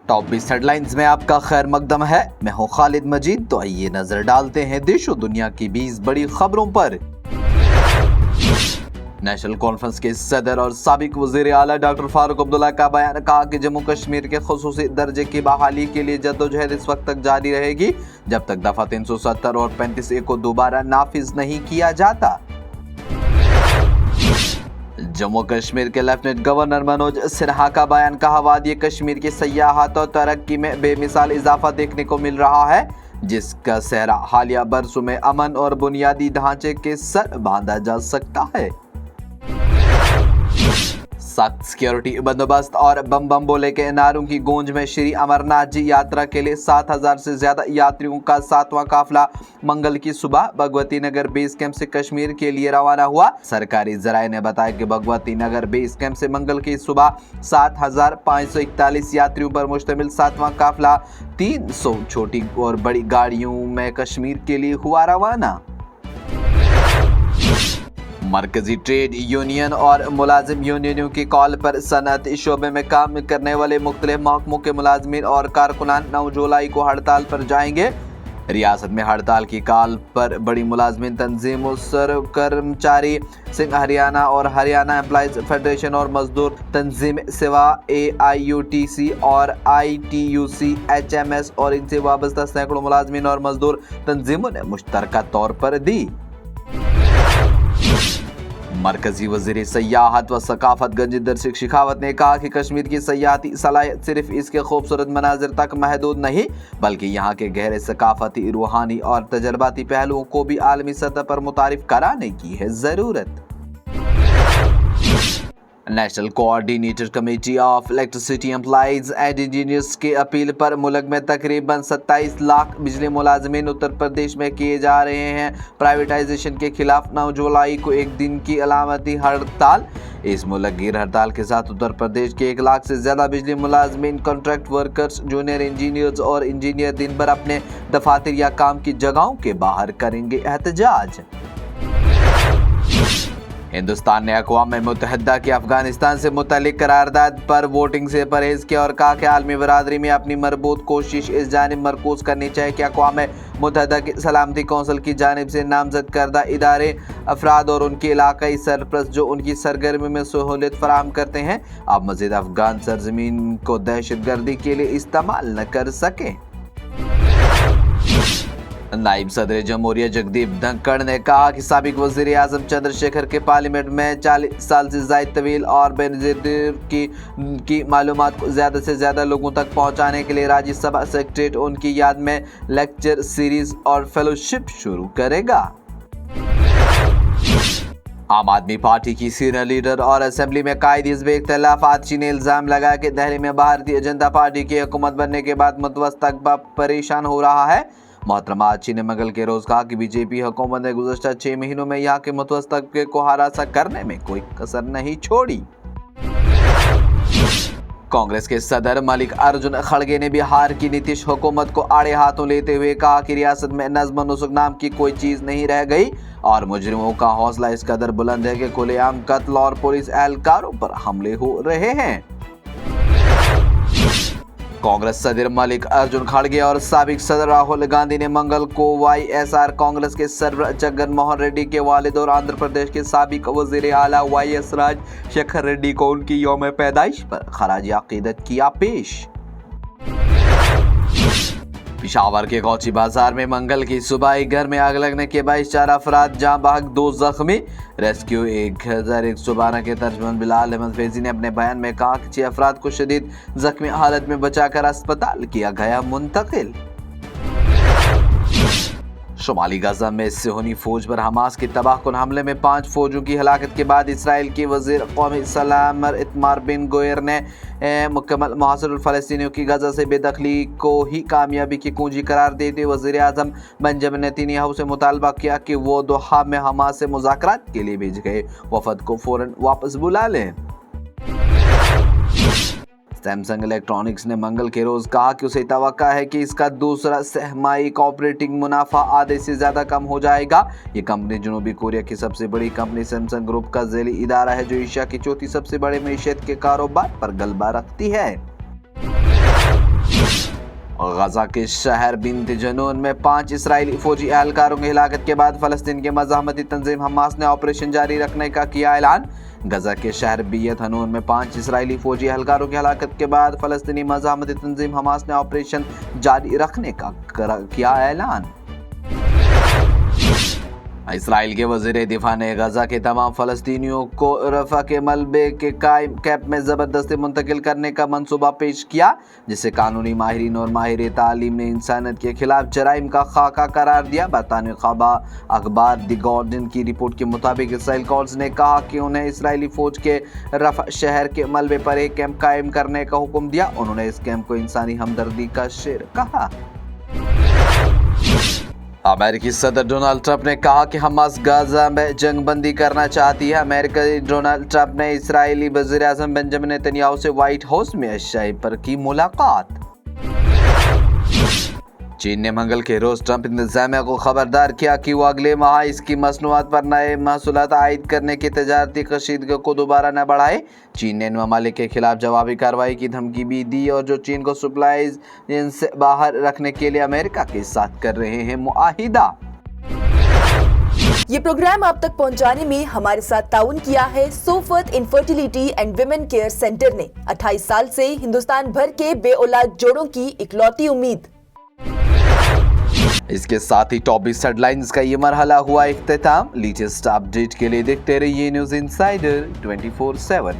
Top 20 headlines में आपका खैर मकदम है। मैं हूं खालिद मजीद। तो आइए नजर डालते हैं देश और दुनिया की 20 बड़ी खबरों पर। नेशनल कॉन्फ्रेंस के सदर और साबिक वजीर आला डॉक्टर फारूक अब्दुल्ला का बयान, कहा कि जम्मू कश्मीर के खुसूसी दर्जे की बहाली के लिए जद्दोजहद इस वक्त तक जारी रहेगी जब तक दफा 370 और 35A को दोबारा नाफिज नहीं किया जाता। जम्मू कश्मीर के लेफ्टिनेंट गवर्नर मनोज सिन्हा का बयान, कहा वादी कश्मीर की सयाहत और तरक्की में बेमिसाल इजाफा देखने को मिल रहा है जिसका सेहरा हालिया बरसों में अमन और बुनियादी ढांचे के सर बांधा जा सकता है। सख्त सिक्योरिटी बंदोबस्त और बम बम बोले के नारों की गूंज में श्री अमरनाथ जी यात्रा के लिए 7,000 से ज्यादा यात्रियों का 7वां काफिला मंगल की सुबह भगवती नगर बेस कैंप से कश्मीर के लिए रवाना हुआ। सरकारी जराये ने बताया कि भगवती नगर बेस कैंप से मंगल की सुबह 7,541 यात्रियों पर मुश्तमिल 7वां काफिला 300 छोटी और बड़ी गाड़ियों में कश्मीर के लिए हुआ रवाना। मरकजी ट्रेड यूनियन और मुलाजिम यूनियनों की कॉल पर सनअती शोबे में काम करने वाले मुख्तलिफ महकमों के मुलाजमीन और कारकुनान 9 जुलाई को हड़ताल पर जाएंगे। रियासत में हड़ताल की कॉल पर बड़ी मुलाजमीन तंजीमों सर कर्मचारी सिंह हरियाणा और हरियाणा एम्प्लॉइज फेडरेशन और मजदूर तंजीम सिवा AIUTC और ITUC HMS और इनसे वाबस्ता सैकड़ों मुलाजमीन और मजदूर तंजीमों ने मुश्तरका तौर पर दी। मरकजी वजीर सयाहत व सकाफत गंजिंदर सिंह शेखावत ने कहा कि कश्मीर की सयाहती सलाहियत सिर्फ इसके खूबसूरत मनाजिर तक महदूद नहीं बल्कि यहाँ के गहरे सकाफती, रूहानी और तजर्बाती पहलुओं को भी आलमी सतह पर मुतारिफ कराने की है ज़रूरत। National coordinator committee of electricity employees and engineers की अपील पर मुल्क में तकरीबन 27 लाख बिजली मुलाजमीन उत्तर प्रदेश में किए जा रहे हैं प्राइवेटाइजेशन के खिलाफ 9 जुलाई को एक दिन की अलामती हड़ताल। इस मुल्कगीर हड़ताल के साथ उत्तर प्रदेश के 1 लाख से ज्यादा बिजली मुलाजमीन, कॉन्ट्रैक्ट वर्कर्स, जूनियर इंजीनियर्स और इंजीनियर दिन भर अपने दफातर या काम की जगहों के बाहर करेंगे एहतजाज। हिंदुस्तान ने अक़वाम मुत्तहिदा की अफगानिस्तान से मुतल्लिक करारदाद पर वोटिंग से परहेज किया और कहा कि आलमी बरादरी में अपनी मरबूत कोशिश इस जानिब मरकूज करनी चाहिए कि अक़वाम मुत्तहिदा की सलामती कौंसिल की जानिब से नामजद करदा इदारे, अफराद और उनके इलाकाई सरपरस्त जो उनकी सरगर्मी में सहूलियत फराहम करते हैं अब मज़ीद अफगान सरजमीन को दहशतगर्दी के लिए इस्तेमाल न कर सकें। नायब सदर जमहूरिया जगदीप धनखड़ ने कहा कि साबिक वज़ीर आज़म चंद्रशेखर के पार्लियामेंट में 40 साल से ज़ायद तवील और बेनज़ीर की मालूमात को ज़्यादा से ज़्यादा लोगों तक पहुँचाने के लिए राज्यसभा सेक्रेटरीट उनकी याद में लेक्चर सीरीज और फेलोशिप शुरू करेगा। आम आदमी पार्टी की सीनियर लीडर और असेंबली में कायद हिज़्ब इख्तिलाफ आतिशी ने इल्ज़ाम लगाया कि दिल्ली में भारतीय जनता पार्टी की हुकूमत बनने के बाद मुतवस्सित परेशान हो रहा है। मोहतरमा आतिशी ने मंगल के रोज कहा कि बीजेपी हुकूमत ने गुज़श्ता 6 महीनों में यहाँ के मुतवस्सित तबके को हरासा करने में कोई कसर नहीं छोड़ी। कांग्रेस के सदर मल्लिकार्जुन खड़गे ने बिहार की नीतीश हुकूमत को आड़े हाथों लेते हुए कहा कि रियासत में नज़्म व नुस्ख नाम की कोई चीज़ नहीं रह गई और मुजरिमों का हौसला इस कदर बुलंद है कि खुलेआम कत्ल और पुलिस एहलकारों पर हमले हो रहे हैं। कांग्रेस सदर मल्लिकार्जुन खड़गे और साबिक सदर राहुल गांधी ने मंगल को YSR कांग्रेस के सरबराह जगन मोहन रेड्डी के वालिद और आंध्र प्रदेश के साबिक वज़ीर आला YS राजशेखर रेड्डी को उनकी यौम पैदाइश पर खराज अकीदत किया पेश। पिशावर के गौची बाजार में मंगल की सुबह घर में आग लगने के बाद 4 अफराद जाँ बहक 2 जख्मी। रेस्क्यू 1112 के तर्जमान बिलाल अहमद फैजी ने अपने बयान में कहा कि 6 अफराद को शदीद जख्मी हालत में बचाकर अस्पताल किया गया मुंतकिल। शुमाली गजा में सिहोनी फौज पर हमास के तबाहकुन हमले में 5 फौजों की हलाकत के बाद इसराइल के वज़ीर क़ौमी सलामत इतमार बिन गोयर ने मुकम्मल मुहासिर फ़लस्तीनियों की गजा से बेदखली को ही कामयाबी की कुंजी करार देते हुए वज़ीर आज़म बेंजामिन नेतन्याहू से मुतालबा किया कि वो दोहा में हमास से मुज़ाकरात के लिए भेजे गए वफद को फ़ौरन वापस बुला लें। सैमसंग इलेक्ट्रॉनिक्स ने मंगल के रोज कहा कि उसे तवक्का है कि इसका दूसरा सहमाई ऑपरेटिंग मुनाफा आधे से ज्यादा कम हो जाएगा। ये कंपनी जनूबी कोरिया की सबसे बड़ी कंपनी सैमसंग ग्रुप का ज़ैली इदारा है जो एशिया की चौथी सबसे बड़े मईशत के कारोबार पर गलबा रखती है। غزہ کے شہر بنت جنون میں 5 اسرائیلی فوجی اہلکاروں کی ہلاکت کے بعد فلسطین کی مزاحمتی تنظیم حماس نے آپریشن جاری رکھنے کا کیا اعلان۔ غزہ کے شہر بیت حنون میں 5 اسرائیلی فوجی اہلکاروں کی ہلاکت کے بعد فلسطینی مزاحمتی تنظیم حماس نے آپریشن جاری رکھنے کا کیا اعلان۔ اسرائیل کے وزیر دفاع نے غزہ کے تمام فلسطینیوں کو رفح کے ملبے کے قائم کیمپ میں زبردستی منتقل کرنے کا منصوبہ پیش کیا، جسے قانونی ماہرین اور ماہر تعلیم نے انسانیت کے خلاف جرائم کا خاکہ قرار دیا۔ برطانوی اخبار دی گارڈین کی رپورٹ کے مطابق اسرائیل کورٹس نے کہا کہ انہیں اسرائیلی فوج کے رفح شہر کے ملبے پر ایک کیمپ قائم کرنے کا حکم دیا۔ انہوں نے اس کیمپ کو انسانی ہمدردی کا شعر کہا۔ امریکی صدر ڈونلڈ ٹرمپ نے کہا کہ حماس غزہ میں جنگ بندی کرنا چاہتی ہے۔ امریکی ڈونلڈ ٹرمپ نے اسرائیلی وزیر اعظم بنجامن نتن یاہو سے وائٹ ہاؤس میں عشاء پر کی ملاقات۔ چین نے منگل کے روز ٹرمپ انتظامیہ کو خبردار کیا کہ وہ اگلے ماہ اس کی مصنوعات پر نئے محصولات عائد کرنے کی تجارتی کشیدگی کو دوبارہ نہ بڑھائے۔ چین نے ان ممالک کے خلاف جوابی کارروائی کی دھمکی بھی دی اور جو چین کو سپلائز سے باہر رکھنے کے لیے امریکہ کے ساتھ کر رہے ہیں معاہدہ۔ یہ پروگرام آپ تک پہنچانے میں ہمارے ساتھ تعاون کیا ہے Sofat infertility and women care centre نے۔ 28 سال سے ہندوستان بھر کے بے اولاد جوڑوں کی اکلوتی امید۔ اس کے ساتھ ہی ٹاپ 20 ہیڈ لائنز کا یہ مرحلہ ہوا اختتام۔ لیٹسٹ اپ ڈیٹ کے لیے دیکھتے رہیے نیوز انسائیڈر 24/7۔